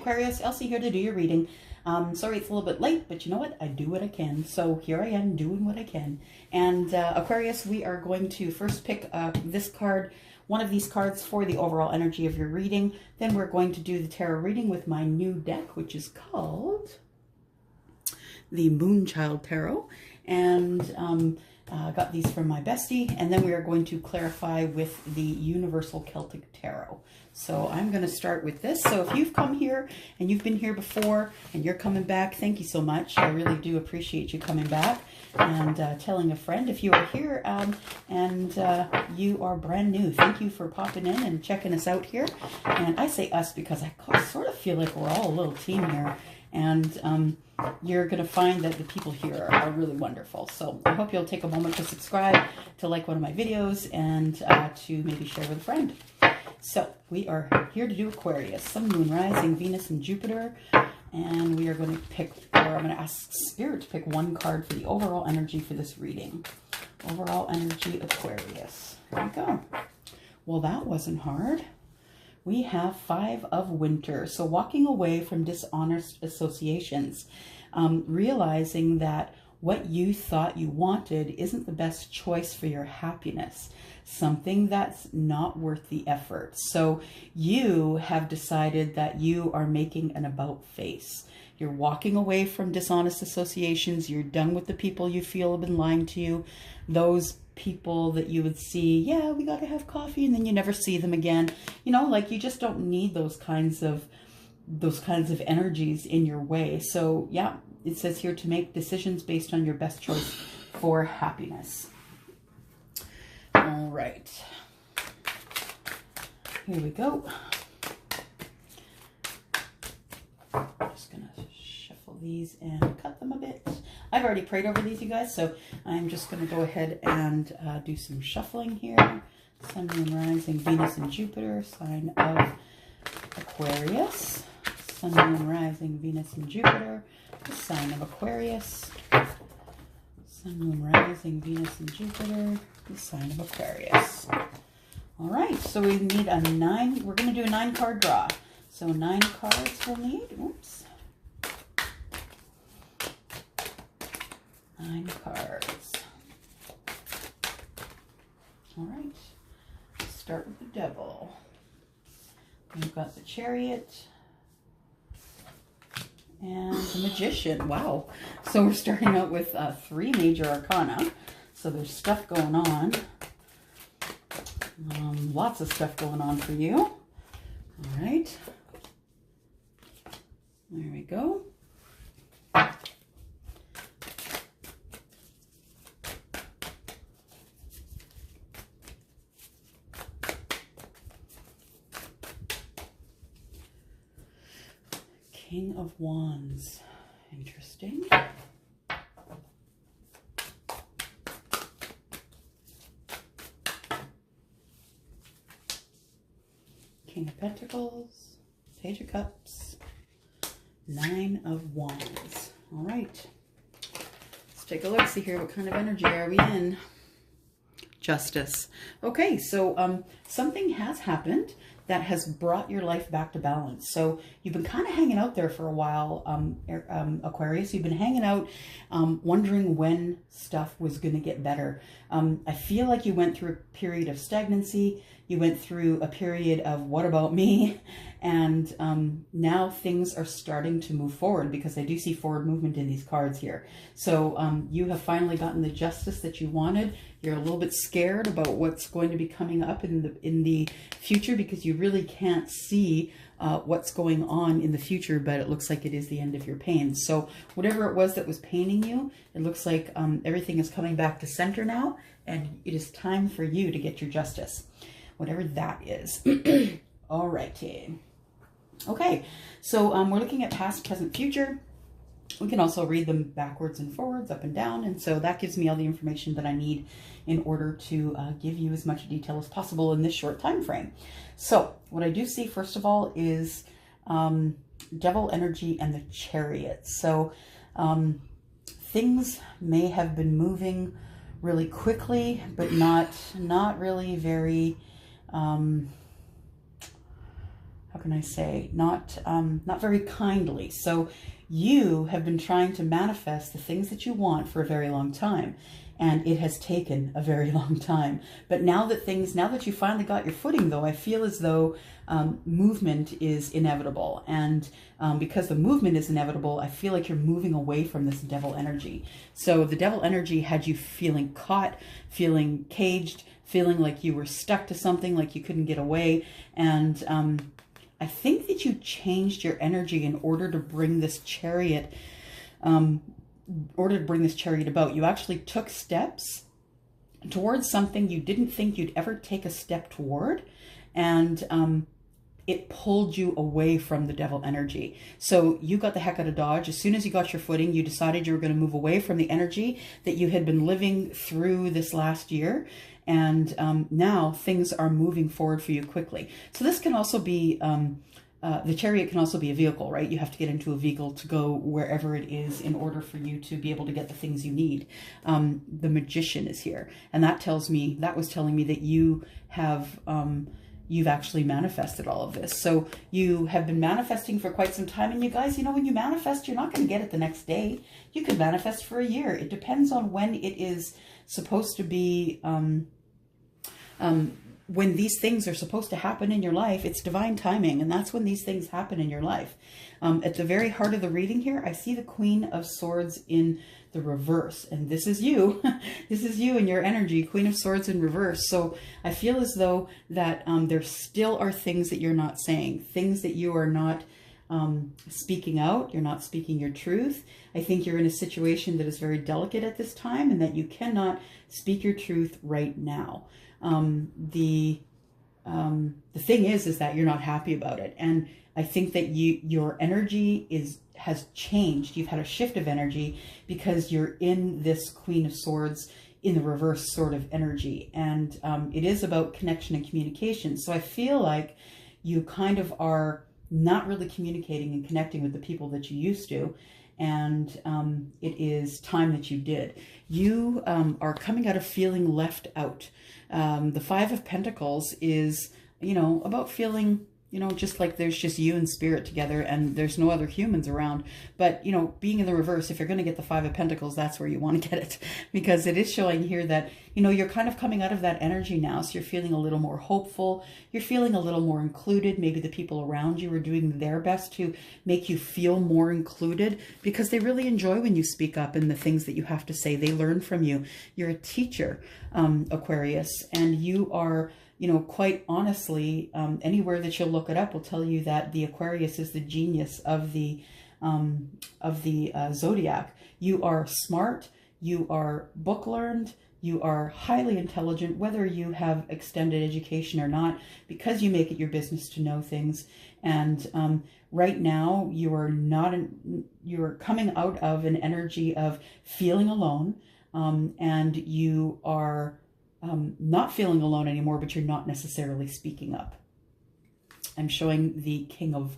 Aquarius, Elsie here to do your reading. Sorry it's a little bit late, but you know what? I do what I can. So here I am doing what I can. And Aquarius, we are going to first pick this card, one of these cards for the overall energy of your reading. Then we're going to do the tarot reading with my new deck, which is called the Moonchild Tarot. And got these from my bestie. And then we are going to clarify with the Universal Celtic Tarot. So I'm going to start with this. So if you've come here and you've been here before and you're coming back, thank you so much. I really do appreciate you coming back and telling a friend. If you are here and you are brand new, thank you for popping in and checking us out here. And I say us because I sort of feel like we're all a little team here. And you're going to find that the people here are really wonderful. So I hope you'll take a moment to subscribe, to like one of my videos, and to maybe share with a friend. So we are here to do Aquarius, Sun, Moon, Rising, Venus, and Jupiter. And we are going to pick, or I'm going to ask Spirit to pick one card for the overall energy for this reading. Overall energy, Aquarius. Here we go. Well, that wasn't hard. We have 5 of Winter. So walking away from dishonest associations, realizing that what you thought you wanted isn't the best choice for your happiness, something that's not worth the effort. So you have decided that you are making an about face. You're walking away from dishonest associations. You're done with the people you feel have been lying to you. Those people that you would see, yeah, we got to have coffee, and then you never see them again. You know, like you just don't need those kinds of energies in your way. So yeah, it says here to make decisions based on your best choice for happiness. All right, here we go. I'm just gonna shuffle these and cut them a bit. I've already prayed over these, you guys, so I'm just going to go ahead and do some shuffling here. Sun, Moon, Rising, Venus, and Jupiter, sign of Aquarius. Sun, Moon, Rising, Venus, and Jupiter, the sign of Aquarius. Sun, Moon, Rising, Venus, and Jupiter, the sign of Aquarius. All right, so we need a 9. We're going to do a 9-card draw. So 9 cards we'll need. Oops. 9 cards. All right, let's start with the Devil. We've got the Chariot and the Magician. Wow. So we're starting out with 3 major arcana. So there's stuff going on. Lots of stuff going on for you. All right. There we go. King of Wands. Interesting. King of Pentacles. Page of Cups. 9 of Wands. All right. Let's take a look, see here. What kind of energy are we in? Justice. Okay, so something has happened that has brought your life back to balance. So you've been kind of hanging out there for a while, Aquarius. You've been hanging out, wondering when stuff was going to get better. I feel like you went through a period of stagnancy. You went through a period of what about me? And now things are starting to move forward, because I do see forward movement in these cards here. So you have finally gotten the justice that you wanted. You're a little bit scared about what's going to be coming up in the future, because you really can't see what's going on in the future, but it looks like it is the end of your pain. So whatever it was that was paining you, it looks like everything is coming back to center now, and it is time for you to get your justice, whatever that is. All righty. Okay, so we're looking at past, present, future. We can also read them backwards and forwards, up and down, and so that gives me all the information that I need in order to give you as much detail as possible in this short time frame. So what I do see, first of all, is Devil energy and the Chariot. So things may have been moving really quickly, but not really very, how can I say, not very kindly. So you have been trying to manifest the things that you want for a very long time, and it has taken a very long time. But now that you finally got your footing, though, I feel as though movement is inevitable. And because the movement is inevitable, I feel like you're moving away from this devil energy. So the devil energy had you feeling caught, feeling caged, feeling like you were stuck to something, like you couldn't get away. And I think that you changed your energy in order to bring this chariot, about. You actually took steps towards something you didn't think you'd ever take a step toward, and it pulled you away from the devil energy. So you got the heck out of Dodge. As soon as you got your footing, you decided you were going to move away from the energy that you had been living through this last year. And now things are moving forward for you quickly. So this can also be, the chariot can also be a vehicle, right? You have to get into a vehicle to go wherever it is in order for you to be able to get the things you need. The magician is here. And that was telling me that you have, you've actually manifested all of this. So you have been manifesting for quite some time. And you guys, you know, when you manifest, you're not going to get it the next day. You could manifest for a year. It depends on when it is supposed to be, when these things are supposed to happen in your life. It's divine timing, and that's when these things happen in your life. At the very heart of the reading here, I see the Queen of Swords in the reverse, and this is you. This is you and your energy, Queen of Swords in reverse. So I feel as though that there still are things that you're not saying, things that you are not speaking out. You're not speaking your truth. I think you're in a situation that is very delicate at this time, and that you cannot speak your truth right now. The thing is that you're not happy about it. And I think that your energy has changed. You've had a shift of energy because you're in this Queen of Swords in the reverse sort of energy. And it is about connection and communication. So I feel like you kind of are not really communicating and connecting with the people that you used to. And it is time that you did. You are coming out of feeling left out. The Five of Pentacles is, you know, about feeling, you know, just like there's just you and spirit together and there's no other humans around. But, you know, being in the reverse, if you're going to get the Five of Pentacles, that's where you want to get it. Because it is showing here that, you know, you're kind of coming out of that energy now. So you're feeling a little more hopeful. You're feeling a little more included. Maybe the people around you are doing their best to make you feel more included, because they really enjoy when you speak up and the things that you have to say. They learn from you. You're a teacher, Aquarius, and you are, you know, quite honestly, anywhere that you'll look it up will tell you that the Aquarius is the genius of the zodiac. You are smart, you are book learned, you are highly intelligent, whether you have extended education or not, because you make it your business to know things. And right now you are coming out of an energy of feeling alone, and you are not feeling alone anymore, but you're not necessarily speaking up. I'm showing the King of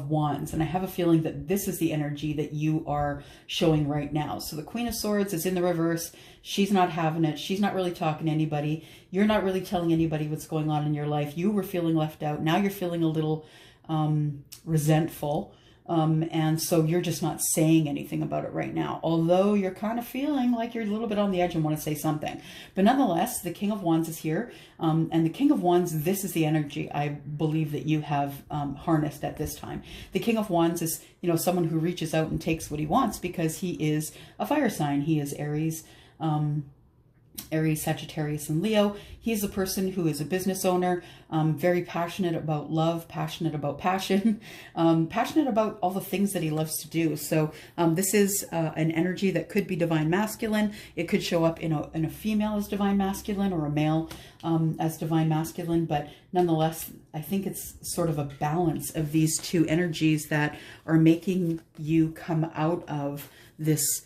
Wands, and I have a feeling that this is the energy that you are showing right now. So the Queen of Swords is in the reverse. She's not having it. She's not really talking to anybody. You're not really telling anybody what's going on in your life. You were feeling left out. Now you're feeling a little resentful. And so you're just not saying anything about it right now, although you're kind of feeling like you're a little bit on the edge and want to say something. But nonetheless, the King of Wands is here. And the King of Wands, this is the energy I believe that you have harnessed at this time. The King of Wands is, you know, someone who reaches out and takes what he wants because he is a fire sign. He is Aries, Sagittarius, and Leo. He's a person who is a business owner, very passionate about love, passionate about passion, passionate about all the things that he loves to do. So this is an energy that could be divine masculine. It could show up in a female as divine masculine, or a male as divine masculine. But nonetheless, I think it's sort of a balance of these two energies that are making you come out of this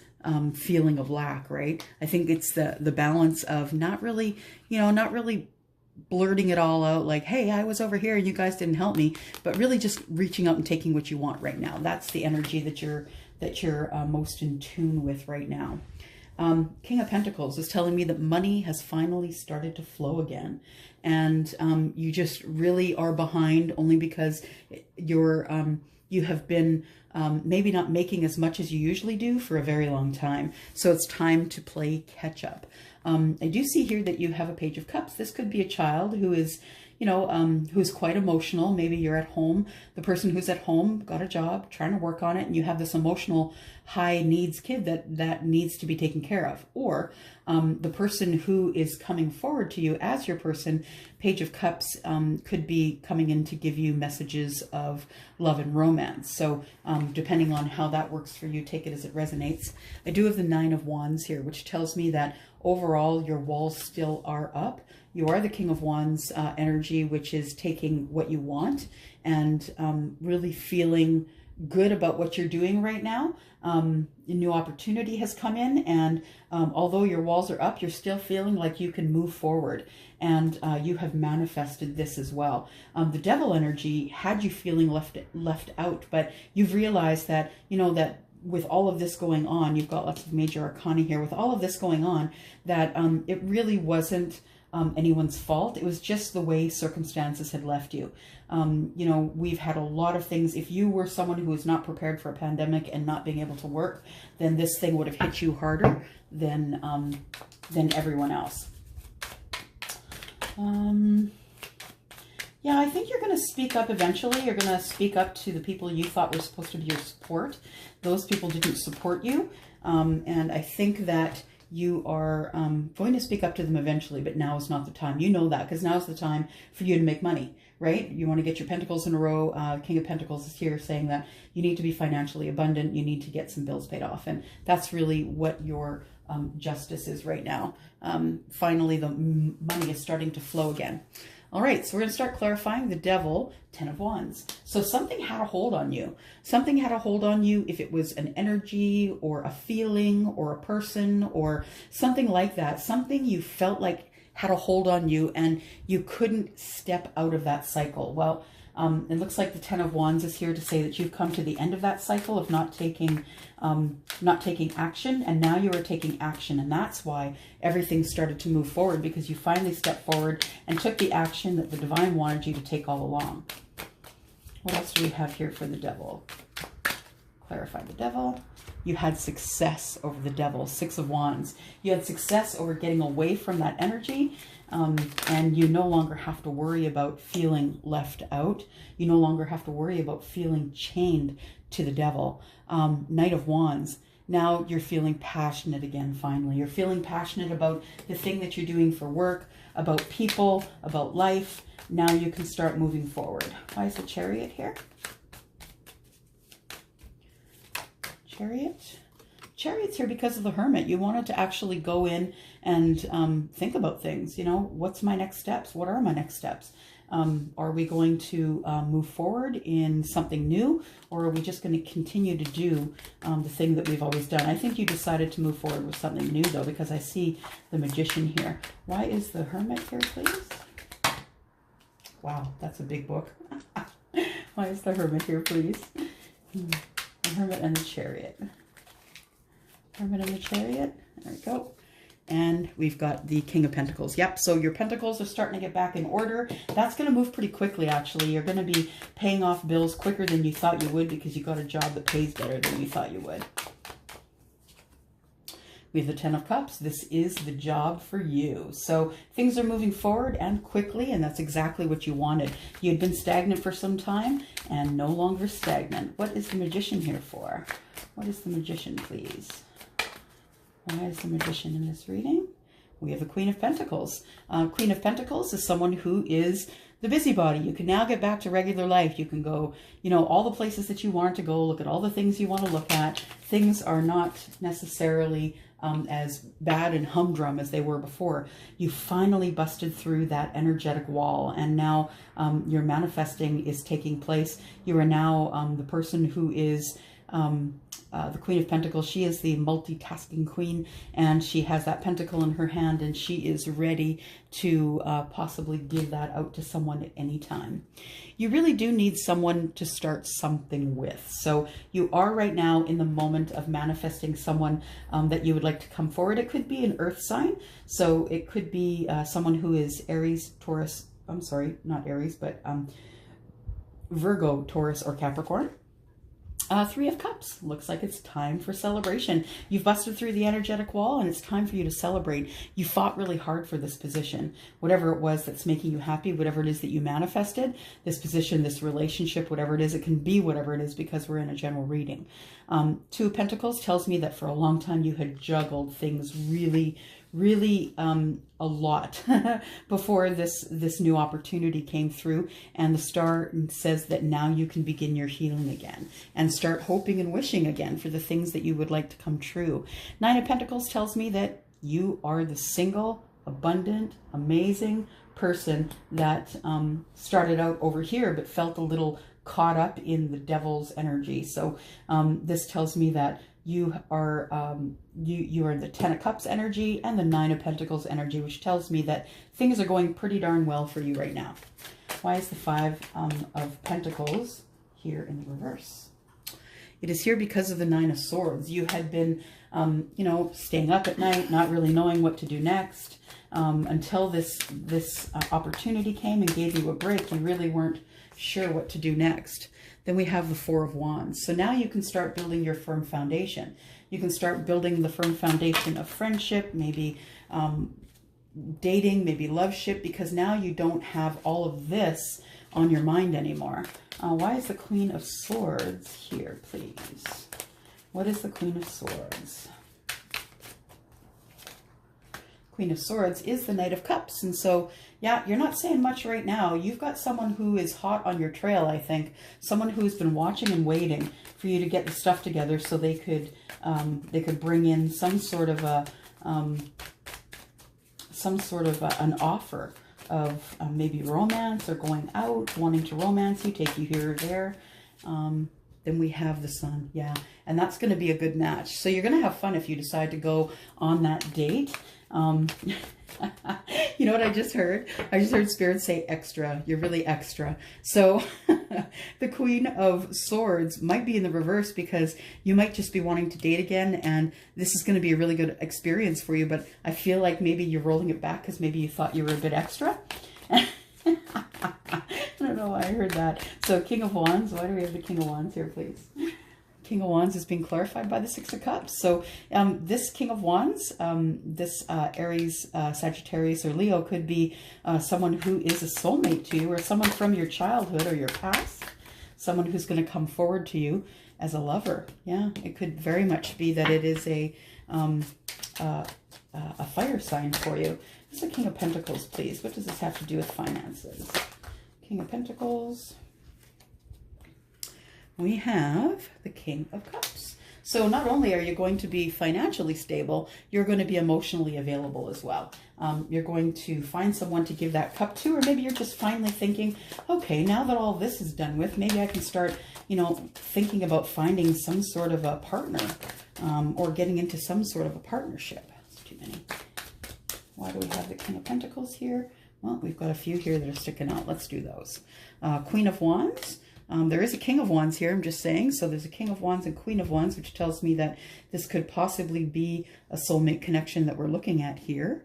feeling of lack, right? I think it's the balance of not really, you know, not really blurting it all out like, hey, I was over here and you guys didn't help me, but really just reaching out and taking what you want right now. That's the energy that you're most in tune with right now. King of Pentacles is telling me that money has finally started to flow again. And you just really are behind only because you have been maybe not making as much as you usually do for a very long time. So it's time to play catch up. I do see here that you have a Page of Cups. This could be a child who is, you know, who's quite emotional. Maybe you're at home. The person who's at home got a job, trying to work on it, and you have this emotional high needs kid that needs to be taken care of. Or the person who is coming forward to you as your person, Page of Cups, could be coming in to give you messages of love and romance. So depending on how that works for you, take it as it resonates. I do have the Nine of Wands here, which tells me that overall your walls still are up. You are the King of Wands energy, which is taking what you want and really feeling good about what you're doing right now. A new opportunity has come in, and although your walls are up, you're still feeling like you can move forward, and you have manifested this as well. The Devil energy had you feeling left out, but you've realized that, you know, that with all of this going on, you've got lots of major arcana here, with all of this going on, that it really wasn't anyone's fault. It was just the way circumstances had left you. You know, we've had a lot of things. If you were someone who was not prepared for a pandemic and not being able to work, then this thing would have hit you harder than everyone else. Yeah, I think you're going to speak up eventually. You're going to speak up to the people you thought were supposed to be your support. Those people didn't support you. And I think that you are going to speak up to them eventually, but now is not the time. You know that, because now is the time for you to make money, right? You want to get your pentacles in a row. King of Pentacles is here saying that you need to be financially abundant. You need to get some bills paid off. And that's really what your justice is right now. Finally, the money is starting to flow again. All right, so we're going to start clarifying the Devil, Ten of Wands. So something had a hold on you. Something had a hold on you, if it was an energy or a feeling or a person or something like that. Something you felt like had a hold on you and you couldn't step out of that cycle. Well, it looks like the Ten of Wands is here to say that you've come to the end of that cycle of not taking action, and now you are taking action, and that's why everything started to move forward, because you finally stepped forward and took the action that the divine wanted you to take all along. What else do we have here for the Devil? Clarify the Devil. You had success over the Devil, Six of Wands. You had success over getting away from that energy. And you no longer have to worry about feeling left out. You no longer have to worry about feeling chained to the Devil. Knight of Wands. Now you're feeling passionate again, finally. You're feeling passionate about the thing that you're doing for work, about people, about life. Now you can start moving forward. Why is the Chariot here? Chariot. Chariot's here because of the Hermit. You wanted to actually go in and think about things. You know, what's my next steps? What are my next steps? Are we going to move forward in something new, or are we just going to continue to do the thing that we've always done? I think you decided to move forward with something new, though, because I see the Magician here. Why is the Hermit here, please? Wow, that's a big book. Why is the Hermit here, please? The Hermit and the Chariot. Hermit and the Chariot. There we go. And we've got the King of Pentacles. Yep, so your pentacles are starting to get back in order. That's going to move pretty quickly, actually. You're going to be paying off bills quicker than you thought you would, because you got a job that pays better than you thought you would. We have the Ten of Cups. This is the job for you. So things are moving forward and quickly, and that's exactly what you wanted. You had been stagnant for some time and no longer stagnant. What is the Magician here for? What is the Magician, please? Why is the Magician in this reading? We have the Queen of Pentacles. Queen of Pentacles is someone who is the busybody. You can now get back to regular life. You can go, you know, all the places that you want to go, look at all the things you want to look at. Things are not necessarily as bad and humdrum as they were before. You finally busted through that energetic wall, and now your manifesting is taking place. You are now the person who is the Queen of Pentacles. She is the multitasking queen, and she has that pentacle in her hand, and she is ready to possibly give that out to someone at any time. You really do need someone to start something with. So you are right now in the moment of manifesting someone that you would like to come forward. It could be an earth sign. So it could be someone who is Aries, Taurus, I'm sorry, not Aries, but Virgo, Taurus, or Capricorn. Three of Cups. Looks like it's time for celebration. You've busted through the energetic wall, and it's time for you to celebrate. You fought really hard for this position. Whatever it was that's making you happy, whatever it is that you manifested, this position, this relationship, whatever it is, it can be whatever it is because we're in a general reading. Two of Pentacles tells me that for a long time you had juggled things really a lot before this new opportunity came through, and the star says that now you can begin your healing again and start hoping and wishing again for the things that you would like to come true. Nine of Pentacles tells me that you are the single, abundant, amazing person that started out over here but felt a little caught up in the devil's energy. So this tells me that you are you are the Ten of Cups energy and the Nine of Pentacles energy, which tells me that things are going pretty darn well for you right now. Why is the Five of Pentacles here in the reverse? It is here because of the Nine of Swords. You had been, you know, staying up at night, not really knowing what to do next, until this opportunity came and gave you a break. You really weren't sure what to do next. Then we have the Four of Wands. So now you can start building your firm foundation. You can start building the firm foundation of friendship, maybe dating, maybe loveship, because now you don't have all of this on your mind anymore. Why is the Queen of Swords here, please? What is the Queen of Swords? Queen of Swords is the Knight of Cups. And so, yeah, you're not saying much right now. You've got someone who is hot on your trail, I think. Someone who's been watching and waiting for you to get the stuff together so they could bring in some sort of an offer of maybe romance or going out, wanting to romance you, take you here or there. Then we have the Sun, yeah, and that's going to be a good match. So you're going to have fun if you decide to go on that date. You know what I just heard? I just heard Spirit say extra. You're really extra. So the Queen of Swords might be in the reverse because you might just be wanting to date again, and this is going to be a really good experience for you, but I feel like maybe you're rolling it back because maybe you thought you were a bit extra. I don't know why I heard that. So King of Wands, why do we have the King of Wands here, please? King of Wands is being clarified by the Six of Cups. So this King of Wands, this Aries, Sagittarius, or Leo could be someone who is a soulmate to you, or someone from your childhood or your past, someone who's going to come forward to you as a lover. Yeah, it could very much be that it is a fire sign for you. This is the King of Pentacles, please. What does this have to do with finances? King of Pentacles. We have the King of Cups. So not only are you going to be financially stable, you're going to be emotionally available as well. You're going to find someone to give that cup to, or maybe you're just finally thinking, okay, now that all this is done with, maybe I can start, you know, thinking about finding some sort of a partner, or getting into some sort of a partnership. That's too many. Why do we have the King of Pentacles here? Well, we've got a few here that are sticking out. Let's do those. Queen of Wands. There is a King of Wands here, I'm just saying. So there's a King of Wands and Queen of Wands, which tells me that this could possibly be a soulmate connection that we're looking at here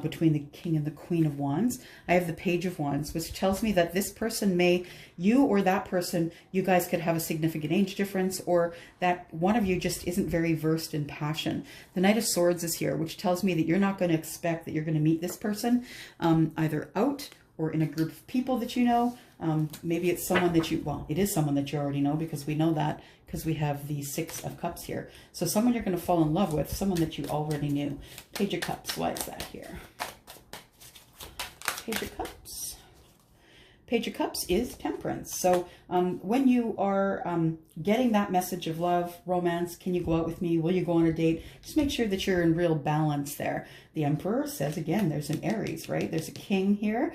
between the King and the Queen of Wands. I have the Page of Wands, which tells me that this person may, you or that person, you guys could have a significant age difference, or that one of you just isn't very versed in passion. The Knight of Swords is here, which tells me that you're not going to expect that you're going to meet this person either out or in a group of people that you know. Maybe it's someone that you, well, it is someone that you already know, because we know that because we have the Six of Cups here. So someone you're going to fall in love with, someone that you already knew. Page of Cups, why is that here? Page of Cups. Page of Cups is Temperance. So when you are getting that message of love, romance, can you go out with me? Will you go on a date? Just make sure that you're in real balance there. The Emperor says, again, there's an Aries, right? There's a King here.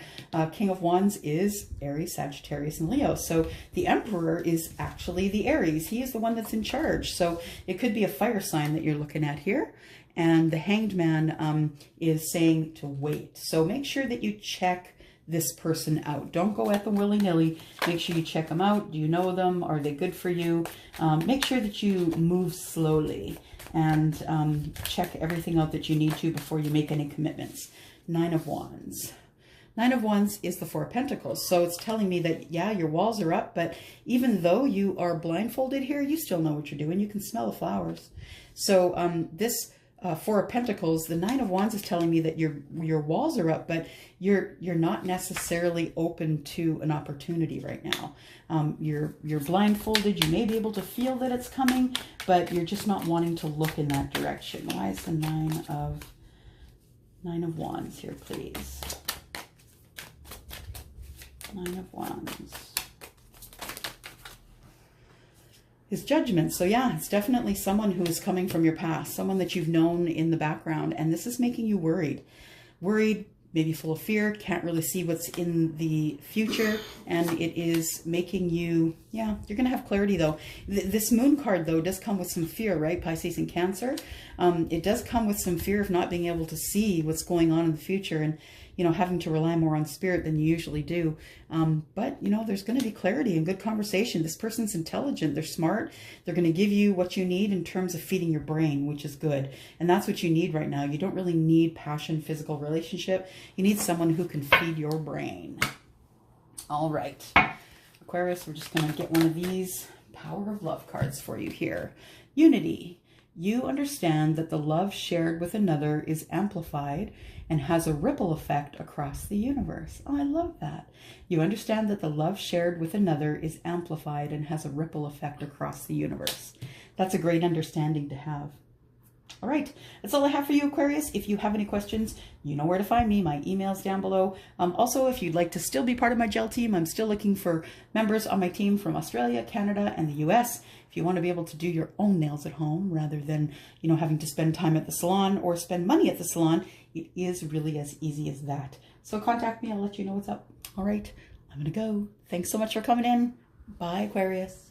King of Wands is Aries, Sagittarius, and Leo. So the Emperor is actually the Aries. He is the one that's in charge. So it could be a fire sign that you're looking at here. And the Hanged Man is saying to wait. So make sure that you check this person out. Don't go at them willy-nilly. Make sure you check them out. Do you know them? Are they good for you? Make sure that you move slowly and check everything out that you need to before you make any commitments. Nine of Wands. Nine of Wands is the Four of Pentacles. So it's telling me that, yeah, your walls are up, but even though you are blindfolded here, you still know what you're doing. You can smell the flowers. So this Four of Pentacles, the Nine of Wands is telling me that your walls are up, but you're not necessarily open to an opportunity right now. You're blindfolded. You may be able to feel that it's coming, but you're just not wanting to look in that direction. Why is the Nine of Wands here, please? Nine of Wands is Judgment. So yeah, it's definitely someone who is coming from your past, someone that you've known in the background, and this is making you worried, maybe full of fear, can't really see what's in the future, and it is making you, yeah, you're going to have clarity though. This Moon card though does come with some fear, right? Pisces and Cancer. It does come with some fear of not being able to see what's going on in the future, and you know, having to rely more on spirit than you usually do. But, you know, there's going to be clarity and good conversation. This person's intelligent. They're smart. They're going to give you what you need in terms of feeding your brain, which is good. And that's what you need right now. You don't really need passion, physical relationship. You need someone who can feed your brain. All right. Aquarius, we're just going to get one of these Power of Love cards for you here. Unity. You understand that the love shared with another is amplified and has a ripple effect across the universe. Oh, I love that. You understand that the love shared with another is amplified and has a ripple effect across the universe. That's a great understanding to have. All right, that's all I have for you, Aquarius. If you have any questions, you know where to find me. My email's down below. Also, if you'd like to still be part of my gel team, I'm still looking for members on my team from Australia, Canada, and the US. If you want to be able to do your own nails at home rather than, you know, having to spend time at the salon or spend money at the salon, it is really as easy as that. So contact me. I'll let you know what's up. All right, I'm going to go. Thanks so much for coming in. Bye, Aquarius.